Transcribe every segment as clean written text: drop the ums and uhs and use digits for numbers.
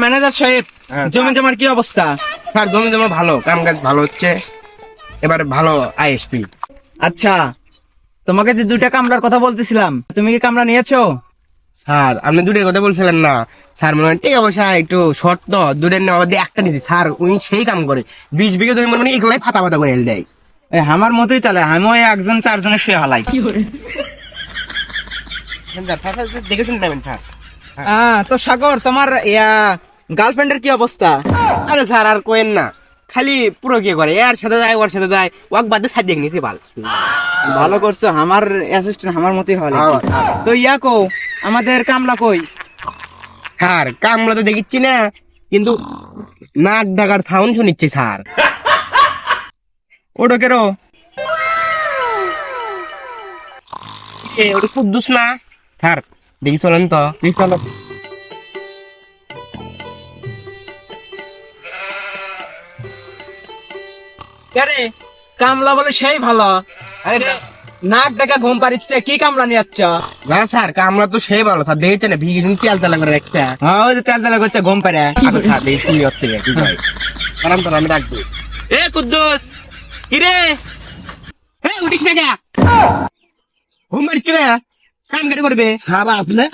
Manager সাহেব, জমি জমার কি অবস্থা? স্যার জমি জমা ভালো, কাম কাজ ভালো হচ্ছে, এবার ভালো আইএসপি। আচ্ছা, তোমাকে যে দুইটা কামলার কথা বলতেছিলাম, তুমি কি কামলা নিয়েছো? স্যার আপনি দুটোর কথা বলছিলেন না স্যার, মনে হয় টাকা পয়সা একটু শর্ট তো দুটোর নেওয়া দিয়ে একটা নিয়েছি স্যার, উনি সেই কাম করে 20 বিঘা জমি মনে হয় এগুলাই ফাতা ফাতা করে এল দেয়। আমার মতোই তাহলে, আমিও একজন চারজনের শুয়ে হালাই। দেখেছেন নেবেন স্যার। তো সাগর, তোমার গার্লফ্রেন্ডের কি অবস্থা? আরে স্যার আর কোয়েন না, খালি পুরো কি করে, এর সাথে যায় ওর সাথে যায়, ওয়াক বাদে সাইড দেখে নিয়েছি বাল। ভালো করছো, আমার অ্যাসিস্ট্যান্ট আমার মতোই হলো। তো কো আমাদের কামলা কই? স্যার কামলা তো দেখিচ্ছি না, কিন্তু নাক ডাকার সাউন্ড শুনিচ্ছি স্যার। ওটা কেরো? ওটা কুদ্দুস না স্যার, দেখি চলেন তো, দেখি চলো। কেরে কামলা বলে সেই ভালো, আরে নাক ডাকা ঘুম পাড়িচ্ছে, কি কামলা নিয়ে যাচ্ছ? না স্যার কামলা তো সেই ভালো স্যার, দেখেছেন না ভিগে তেল তেলা করে একটা। হ্যাঁ, ওই যে তেল তেলা করছে ঘুম পাড়ে। আচ্ছা স্যার দেখি শুনি হচ্ছে কি ভাই, কারণ তো আমি ডাকবো। এ কুদ্দুস কিরে, এ উঠিস না কে, ঘুম পাড়িচ্ছ না, কাম কেটে করবে স্যার আপনি?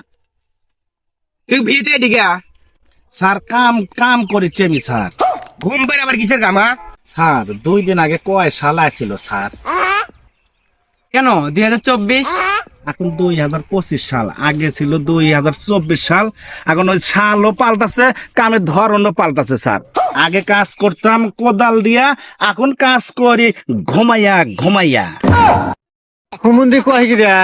তুই ভিতে এদিকে স্যার কাম কাম করেছি আমি স্যার। ঘুম পাড়ে আবার কিসের কামা? স্যার 2 দিন আগে কয় সাল আসছিল স্যার? কেন 2024? এখন 2025 সাল, আগে ছিল 2024 সাল। এখন ওই সালও পাল্টাছে, কামের ধরনও পাল্টাছে স্যার। আগে কাজ করতাম কোদাল দিয়া, এখন কাজ করি ঘুমাইয়া ঘুমাইয়া। হুমুন্দি কয় গিরা?